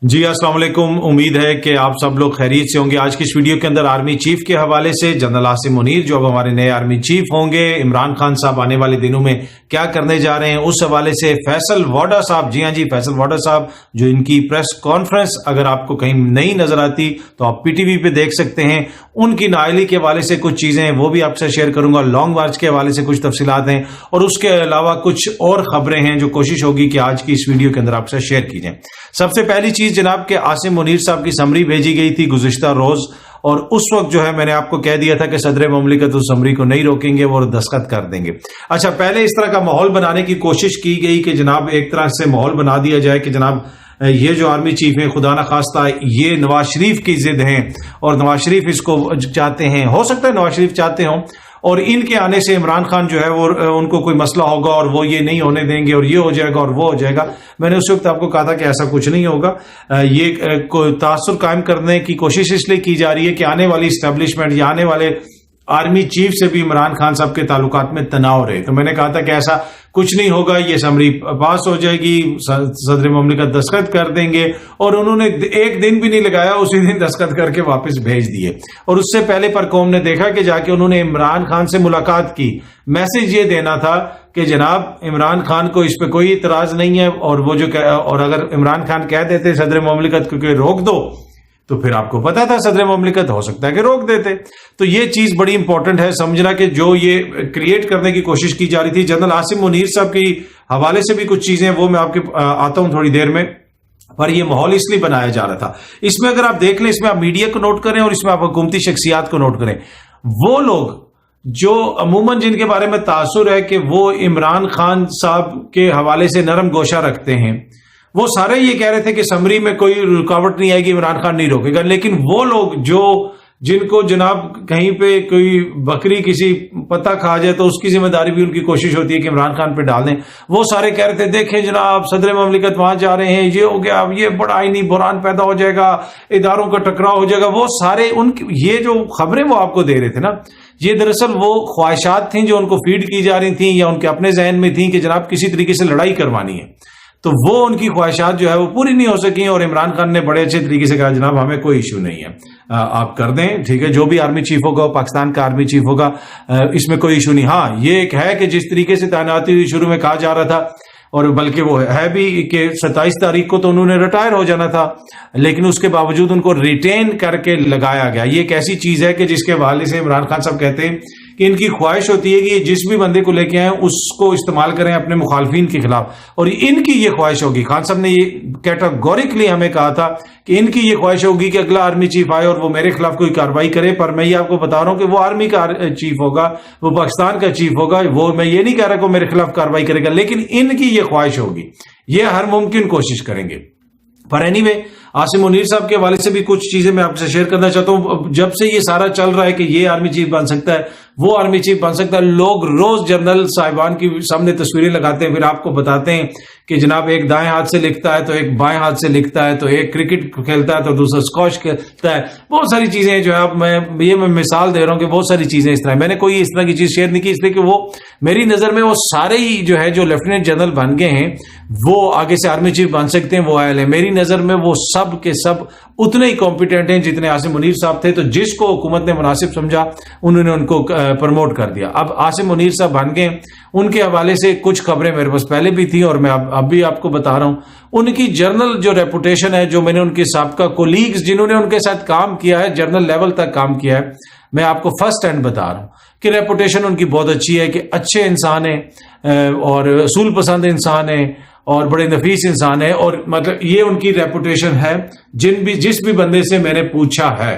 جی السلام علیکم، امید ہے کہ آپ سب لوگ خیریت سے ہوں گے۔ آج کی اس ویڈیو کے اندر آرمی چیف کے حوالے سے جنرل عاصم منیر جو اب ہمارے نئے آرمی چیف ہوں گے، عمران خان صاحب آنے والے دنوں میں کیا کرنے جا رہے ہیں، اس حوالے سے فیصل واڈا صاحب، جی ہاں جی فیصل واڈا صاحب جو ان کی پریس کانفرنس اگر آپ کو کہیں نہیں نظر آتی تو آپ پی ٹی وی پہ دیکھ سکتے ہیں، ان کی نااہلی کے حوالے سے کچھ چیزیں ہیں وہ بھی آپ سے شیئر کروں گا، لانگ مارچ کے حوالے سے کچھ تفصیلات ہیں اور اس کے علاوہ کچھ اور خبریں ہیں جو کوشش ہوگی کہ آج کی اس ویڈیو کے اندر آپ سے شیئر کی جائیں۔ سب سے پہلی چیز جناب کہ عاصم منیر صاحب کی سمری بھیجی گئی تھی گزشتہ روز، اور اس وقت جو ہے میں نے آپ کو کہہ دیا تھا کہ صدر مملکت اس سمری کو نہیں روکیں گے، وہ دستخط کر دیں گے۔ اچھا، پہلے اس طرح کا ماحول بنانے کی کوشش کی گئی کہ جناب ایک طرح سے ماحول بنا دیا جائے کہ جناب یہ جو آرمی چیف ہیں خدا نخواستہ یہ نواز شریف کی ضد ہیں اور نواز شریف اس کو چاہتے ہیں، ہو سکتا ہے نواز شریف چاہتے ہوں، اور ان کے آنے سے عمران خان جو ہے وہ ان کو کوئی مسئلہ ہوگا اور وہ یہ نہیں ہونے دیں گے اور یہ ہو جائے گا اور وہ ہو جائے گا۔ میں نے اس وقت آپ کو کہا تھا کہ ایسا کچھ نہیں ہوگا۔ یہ تاثر قائم کرنے کی کوشش اس لیے کی جا رہی ہے کہ آنے والی اسٹیبلشمنٹ یا آنے والے آرمی چیف سے بھی عمران خان صاحب کے تعلقات میں تناؤ رہے۔ تو میں نے کہا تھا کہ ایسا کچھ نہیں ہوگا، یہ سمری پاس ہو جائے گی، صدر مملکت دستخط کر دیں گے، اور انہوں نے ایک دن بھی نہیں لگایا، اسی دن دستخط کر کے واپس بھیج دیے۔ اور اس سے پہلے پر قوم نے دیکھا کہ جا کے انہوں نے عمران خان سے ملاقات کی، میسج یہ دینا تھا کہ جناب عمران خان کو اس پہ کوئی اعتراض نہیں ہے، اور وہ جو اور اگر عمران خان کہہ دیتے صدر مملکت کو کہ روک دو تو پھر آپ کو پتا تھا صدر مملکت ہو سکتا ہے کہ روک دیتے۔ تو یہ چیز بڑی امپورٹنٹ ہے سمجھنا کہ جو یہ کریٹ کرنے کی کوشش کی جا رہی تھی۔ جنرل عاصم منیر صاحب کی حوالے سے بھی کچھ چیزیں وہ میں آپ کے آتا ہوں تھوڑی دیر میں، پر یہ ماحول اس لیے بنایا جا رہا تھا۔ اس میں اگر آپ دیکھ لیں، اس میں آپ میڈیا کو نوٹ کریں اور اس میں آپ حکومتی شخصیات کو نوٹ کریں، وہ لوگ جو عموماً جن کے بارے میں تاثر ہے کہ وہ عمران خان صاحب کے حوالے سے نرم گوشہ رکھتے ہیں، وہ سارے یہ کہہ رہے تھے کہ سمری میں کوئی رکاوٹ نہیں آئے گی، عمران خان نہیں روکے گا۔ لیکن وہ لوگ جن کو جناب کہیں پہ کوئی بکری کسی پتہ کھا جائے تو اس کی ذمہ داری بھی ان کی کوشش ہوتی ہے کہ عمران خان پہ ڈال دیں، وہ سارے کہہ رہے تھے دیکھیں جناب صدر مملکت وہاں جا رہے ہیں، یہ ہو گیا، اب یہ بڑا آئینی بحران پیدا ہو جائے گا، اداروں کا ٹکراؤ ہو جائے گا۔ وہ سارے یہ جو خبریں وہ آپ کو دے رہے تھے نا، یہ دراصل وہ خواہشات تھیں جو ان کو فیڈ کی جا رہی تھیں یا ان کے اپنے ذہن میں تھیں کہ جناب کسی طریقے سے لڑائی کروانی ہے، تو وہ ان کی خواہشات جو ہے وہ پوری نہیں ہو سکیں، اور عمران خان نے بڑے اچھے طریقے سے کہا جناب ہمیں کوئی ایشو نہیں ہے، آپ کر دیں، ٹھیک ہے، جو بھی آرمی چیف ہوگا پاکستان کا آرمی چیف ہوگا، اس میں کوئی ایشو نہیں۔ ہاں یہ ایک ہے کہ جس طریقے سے تعیناتی ہوئی شروع میں کہا جا رہا تھا، اور بلکہ وہ ہے بھی کہ 27 تاریخ کو تو انہوں نے ریٹائر ہو جانا تھا، لیکن اس کے باوجود ان کو ریٹین کر کے لگایا گیا۔ یہ ایک ایسی چیز ہے کہ جس کے حوالے سے عمران خان صاحب کہتے ہیں کہ ان کی خواہش ہوتی ہے کہ یہ جس بھی بندے کو لے کے آئیں اس کو استعمال کریں اپنے مخالفین کے خلاف، اور ان کی یہ خواہش ہوگی۔ خان صاحب نے یہ کیٹاگوریکلی ہمیں کہا تھا کہ ان کی یہ خواہش ہوگی کہ اگلا آرمی چیف آئے اور وہ میرے خلاف کوئی کارروائی کرے، پر میں یہ آپ کو بتا رہا ہوں کہ وہ آرمی کا چیف ہوگا، وہ پاکستان کا چیف ہوگا، وہ میں یہ نہیں کہہ رہا کہ وہ میرے خلاف کارروائی کرے گا، لیکن ان کی یہ خواہش ہوگی، یہ ہر ممکن کوشش کریں گے۔ پر اینی وے عاصم منیر صاحب کے حوالے سے بھی کچھ چیزیں میں آپ سے شیئر کرنا چاہتا ہوں۔ جب سے یہ سارا چل رہا ہے کہ یہ آرمی چیف بن سکتا ہے، وہ آرمی چیف بن سکتا ہے، لوگ روز جنرل صاحبان کی سامنے تصویریں لگاتے ہیں، پھر آپ کو بتاتے ہیں کہ جناب ایک دائیں ہاتھ سے لکھتا ہے تو ایک بائیں ہاتھ سے لکھتا ہے، تو ایک کرکٹ کھیلتا ہے تو دوسرا اسکواش کھیلتا ہے، بہت ساری چیزیں جو ہے میں مثال دے رہا ہوں کہ بہت ساری چیزیں اس طرح۔ میں نے کوئی اس طرح کی چیز شیئر نہیں کی، اس لیے کہ وہ میری نظر میں وہ سارے ہی جو ہے جو لیفٹیننٹ جنرل بن گئے ہیں وہ آگے سے آرمی چیف بن سکتے ہیں، وہ اہل ہیں۔ میری نظر میں وہ سب کے سب اتنے ہی کمپیٹنٹ ہیں جتنے عاصم منیر صاحب تھے، تو جس کو حکومت نے مناسب سمجھا انہوں نے ان کو پروموٹ کر دیا۔ اب عاصم منیر صاحب بن گئے، ان کے حوالے سے کچھ خبریں میرے پاس پہلے بھی تھیں اور میں اب بھی آپ کو بتا رہا ہوں۔ ان کی جنرل جو ریپوٹیشن ہے، جو میں نے ان کے سابقہ کولیگز جنہوں نے ان کے ساتھ کام کیا ہے، جنرل لیول تک کام کیا ہے، میں آپ کو فرسٹ ہینڈ بتا رہا ہوں کہ ریپوٹیشن ان کی بہت اچھی ہے، کہ اچھے انسان ہیں اور اصول پسند انسان ہیں اور بڑے نفیس انسان ہے، اور مطلب یہ ان کی ریپوٹیشن ہے جس بھی بندے سے میں نے پوچھا ہے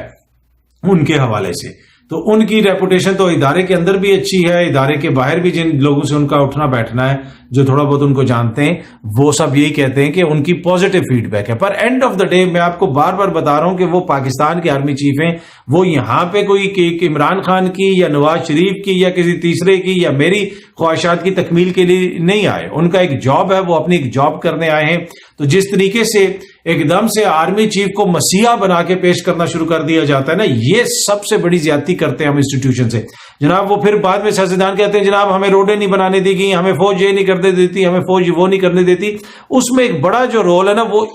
ان کے حوالے سے، تو ان کی ریپوٹیشن تو ادارے کے اندر بھی اچھی ہے، ادارے کے باہر بھی جن لوگوں سے ان کا اٹھنا بیٹھنا ہے، جو تھوڑا بہت ان کو جانتے ہیں، وہ سب یہی کہتے ہیں کہ ان کی پازیٹیو فیڈ بیک ہے۔ پر اینڈ آف دا ڈے میں آپ کو بار بار بتا رہا ہوں کہ وہ پاکستان کے آرمی چیف ہیں، وہ یہاں پہ کوئی عمران خان کی یا نواز شریف کی یا کسی تیسرے کی یا میری خواہشات کی تکمیل کے لیے نہیں آئے، ان کا ایک جاب ہے، وہ اپنی ایک جاب کرنے آئے ہیں۔ تو جس طریقے سے ایک دم سے آرمی چیف کو مسیحا بنا کے پیش کرنا شروع کر دیا جاتا ہے نا، یہ سب سے بڑی زیادتی کرتے ہیں ہم انسٹیٹیوشن سے۔ جناب وہ پھر بعد میں سیاستدان کہتے ہیں جناب ہمیں روڈیں نہیں بنانے دی گئی، ہمیں فوج یہ نہیں کر کرنے دیتی, ہمیں فوج وہ نہیں کرنے دیتی. اس میں ایک بڑا جو رول ہے نا وہ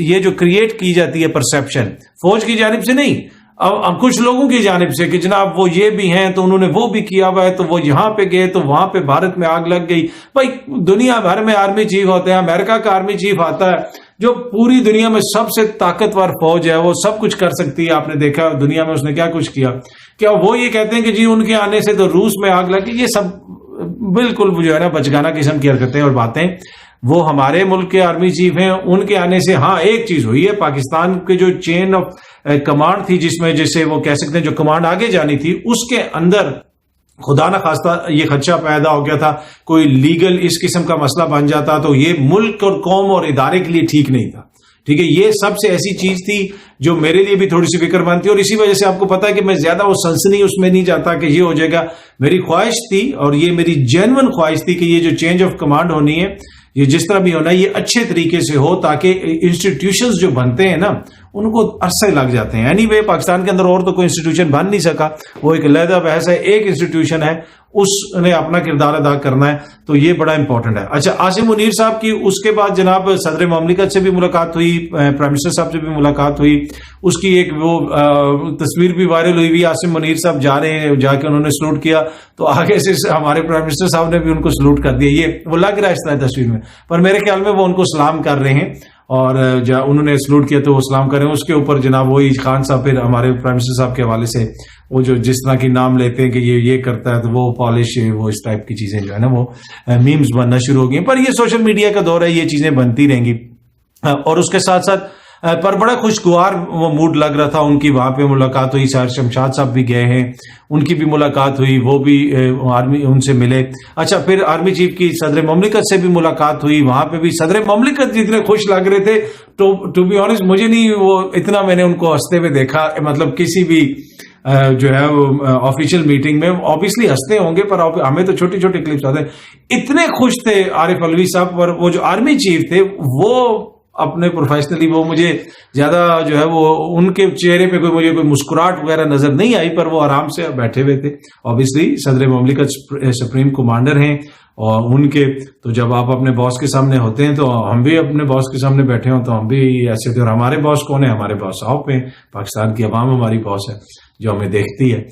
یہ جو کریٹ کی جاتی ہے پرسپشن, فوج کی جانب سے نہیں, اب کچھ لوگوں کی جانب سے کہ جناب وہ یہ بھی ہیں تو انہوں نے وہ بھی کیا ہوا ہے, تو وہ یہاں پہ گئے تو وہاں پہ بھارت میں آگ لگ گئی. بھائی دنیا بھر میں آرمی چیف ہوتے ہیں, امریکہ کا آرمی چیف آتا ہے جو پوری دنیا میں سب سے طاقتور فوج ہے, وہ سب کچھ کر سکتی ہے. آپ نے دیکھا دنیا میں اس نے کیا کچھ کیا وہ یہ کہتے ہیں کہ جی ان کے آنے سے تو روس میں آگ لگی. یہ سب بالکل جو ہے نا بچگانہ قسم کی حرکتیں اور باتیں. وہ ہمارے ملک کے آرمی چیف ہیں, ان کے آنے سے ہاں ایک چیز ہوئی ہے, پاکستان کے جو چین آف کمانڈ تھی جس میں جسے وہ کہہ سکتے ہیں جو کمانڈ آگے جانی تھی, اس کے اندر خدا نہ خواستہ یہ خدشہ پیدا ہو گیا تھا, کوئی لیگل اس قسم کا مسئلہ بن جاتا تو یہ ملک اور قوم اور ادارے کے لیے ٹھیک نہیں تھا. ٹھیک ہے, یہ سب سے ایسی چیز تھی جو میرے لیے بھی تھوڑی سی فکر مند تھی, اور اسی وجہ سے آپ کو پتا ہے کہ میں زیادہ وہ سنسنی اس میں نہیں جاتا کہ یہ ہو جائے گا. میری خواہش تھی, اور یہ میری جینون خواہش تھی کہ یہ جو چینج آف کمانڈ ہونی ہے, یہ جس طرح بھی ہونا ہے, یہ اچھے طریقے سے ہو تاکہ انسٹیٹیوشنز جو بنتے ہیں نا ان کو عرصے لگ جاتے ہیں. اینی وے پاکستان کے اندر اور تو کوئی انسٹیٹیوشن بن نہیں سکا, وہ ایک علیحدہ بحث ہے. ایک انسٹیٹیوشن ہے, اس نے اپنا کردار ادا کرنا ہے, تو یہ بڑا امپورٹنٹ ہے. اچھا, عاصم منیر صاحب کی اس کے بعد جناب صدر مملکت سے بھی ملاقات ہوئی, پرائم منسٹر صاحب سے بھی ملاقات ہوئی. اس کی ایک وہ تصویر بھی وائرل ہوئی ہوئی, عاصم منیر صاحب جا رہے ہیں, جا کے انہوں نے سلوٹ کیا, تو آگے سے ہمارے پرائم منسٹر صاحب نے بھی ان کو سلوٹ کر دیا. یہ وہ لگ رہا ہے اس طرح تصویر میں, پر میرے خیال میں وہ ان کو سلام کر رہے ہیں, اور انہوں نے سلوٹ کیا تو وہ سلام کر رہے ہیں. اس کے اوپر جناب وہی خان صاحب پھر ہمارے پرائم منسٹر صاحب کے حوالے سے وہ جو جس طرح کی نام لیتے ہیں کہ یہ کرتا ہے تو وہ پالش, وہ اس ٹائپ کی چیزیں جو ہے نا وہ میمز بننا شروع ہو گئی. پر یہ سوشل میڈیا کا دور ہے, یہ چیزیں بنتی رہیں گی. اور اس کے ساتھ ساتھ پر بڑا خوشگوار وہ موڈ لگ رہا تھا ان کی, وہاں پہ ملاقات ہوئی. سار شمشاد صاحب بھی گئے ہیں, ان کی بھی ملاقات ہوئی, وہ بھی آرمی ان سے ملے. اچھا, پھر آرمی چیف کی صدر مملکت سے بھی ملاقات ہوئی, وہاں پہ بھی صدر مملکت جتنے خوش لگ رہے تھے, ٹو بی آنیسٹ مجھے نہیں وہ اتنا میں نے ان کو ہنستے ہوئے دیکھا, مطلب کسی بھی جو ہے وہ آفیشیل میٹنگ میں. آبویسلی ہنستے ہوں گے, پر ہمیں تو چھوٹی چھوٹی کلپس آتے ہیں. اتنے خوش تھے عارف علوی صاحب, پر وہ جو آرمی چیف تھے وہ اپنے پروفیشنلی وہ مجھے زیادہ جو ہے وہ ان کے چہرے پہ مجھے کوئی مسکراہٹ وغیرہ نظر نہیں آئی, پر وہ آرام سے بیٹھے ہوئے تھے. آبویسلی صدر مملکت سپریم کمانڈر ہیں, اور ان کے تو جب آپ اپنے باس کے سامنے ہوتے ہیں تو ہم بھی اپنے باس کے سامنے بیٹھے ہوں تو ہم بھی ایسے ہوتے ہیں. اور ہمارے باس کون ہے؟ ہمارے باس آپ ہیں, پاکستان کی عوام ہماری باس ہے جو ہمیں دیکھتی ہے.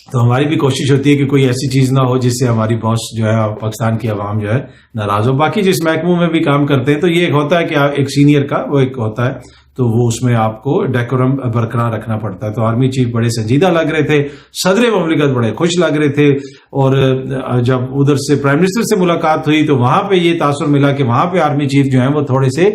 تو ہماری بھی کوشش ہوتی ہے کہ کوئی ایسی چیز نہ ہو جس سے ہماری باس جو ہے پاکستان کی عوام جو ہے ناراض ہو. باقی جس محکموں میں بھی کام کرتے ہیں تو یہ ایک ہوتا ہے کہ ایک سینئر کا وہ ایک ہوتا ہے, تو وہ اس میں آپ کو ڈیکورم برقرار رکھنا پڑتا ہے. تو آرمی چیف بڑے سنجیدہ لگ رہے تھے, صدر مملکت بڑے خوش لگ رہے تھے. اور جب ادھر سے پرائم منسٹر سے ملاقات ہوئی تو وہاں پہ یہ تاثر ملا کہ وہاں پہ آرمی چیف جو ہیں وہ تھوڑے سے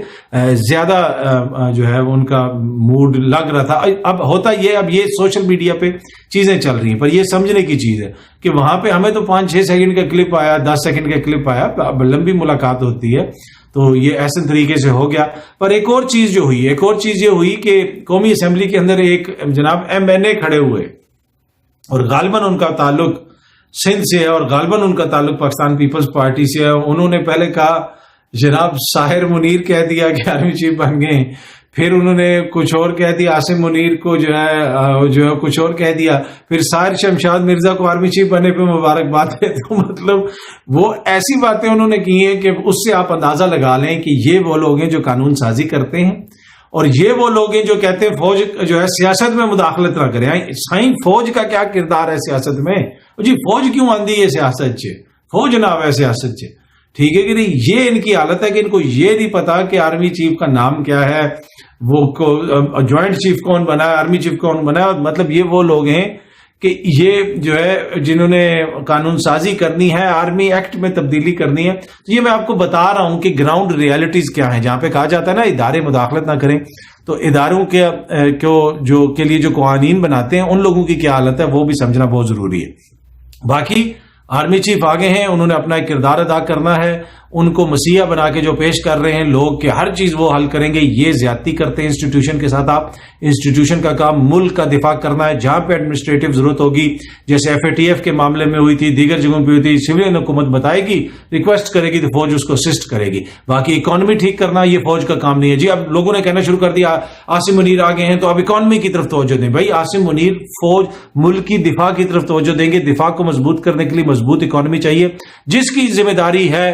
زیادہ جو ہے ان کا موڈ لگ رہا تھا. اب ہوتا یہ, اب یہ سوشل میڈیا پہ چیزیں چل رہی ہیں, پر یہ سمجھنے کی چیز ہے کہ وہاں پہ ہمیں تو 5-6 سیکنڈ کا کلپ آیا, 10 سیکنڈ کا کلپ آیا, لمبی ملاقات ہوتی ہے تو یہ ایسے طریقے سے ہو گیا. پر ایک اور چیز یہ ہوئی کہ قومی اسمبلی کے اندر ایک جناب MNA کھڑے ہوئے, اور غالباً ان کا تعلق سندھ سے ہے, اور غالباً ان کا تعلق پاکستان پیپلز پارٹی سے ہے. انہوں نے پہلے کہا جناب ساحر منیر کہہ دیا کہ آرمی چیف بن گئے, پھر انہوں نے کچھ اور کہہ دیا, عاصم منیر کو جو ہے کچھ اور کہہ دیا, پھر سار شمشاد مرزا کو آرمی چیف بننے پہ مبارکباد ہے. تو مطلب وہ ایسی باتیں انہوں نے کی ہیں کہ اس سے آپ اندازہ لگا لیں کہ یہ وہ لوگ ہیں جو قانون سازی کرتے ہیں, اور یہ وہ لوگ ہیں جو کہتے ہیں فوج جو ہے سیاست میں مداخلت نہ کریں. سائیں فوج کا کیا کردار ہے سیاست میں؟ جی فوج کیوں آندھی ہے سیاست چ, فوج نہ آئے سیاست چ, ٹھیک ہے کہ نہیں. یہ ان کی حالت ہے کہ ان کو یہ نہیں پتا کہ آرمی چیف کا نام کیا ہے, وہ جوائنٹ چیف کون بنا ہے, آرمی چیف کون بنا ہے. مطلب یہ وہ لوگ ہیں کہ یہ جو ہے جنہوں نے قانون سازی کرنی ہے, آرمی ایکٹ میں تبدیلی کرنی ہے. تو یہ میں آپ کو بتا رہا ہوں کہ گراؤنڈ ریالٹیز کیا ہیں. جہاں پہ کہا جاتا ہے نا ادارے مداخلت نہ کریں, تو اداروں کے لیے جو قوانین بناتے ہیں ان لوگوں کی کیا حالت ہے وہ بھی سمجھنا بہت ضروری ہے. باقی آرمی چیف آگے ہیں, انہوں نے اپنا ایک کردار ادا کرنا ہے. ان کو مسیحا بنا کے جو پیش کر رہے ہیں لوگ کہ ہر چیز وہ حل کریں گے, یہ زیادتی کرتے ہیں انسٹیٹیوشن کے ساتھ. آپ انسٹیٹیوشن کا کام ملک کا دفاع کرنا ہے. جہاں پہ ایڈمنسٹریٹو ضرورت ہوگی, جیسے FATF کے معاملے میں ہوئی تھی, دیگر جگہوں پہ ہوئی تھی, سویلین حکومت بتائے گی, ریکویسٹ کرے گی تو فوج اس کو اسسٹ کرے گی. باقی اکانومی ٹھیک کرنا یہ فوج کا کام نہیں ہے. جی اب لوگوں نے کہنا شروع کر دیا عاصم منیر آگے ہیں تو اب اکانومی کی طرف توجہ دیں. بھائی عاصم منیر فوج ملک کی دفاع کی طرف توجہ دیں گے. دفاع کو مضبوط کرنے کے لیے مضبوط اکانومی چاہیے, جس کی ذمہ داری ہے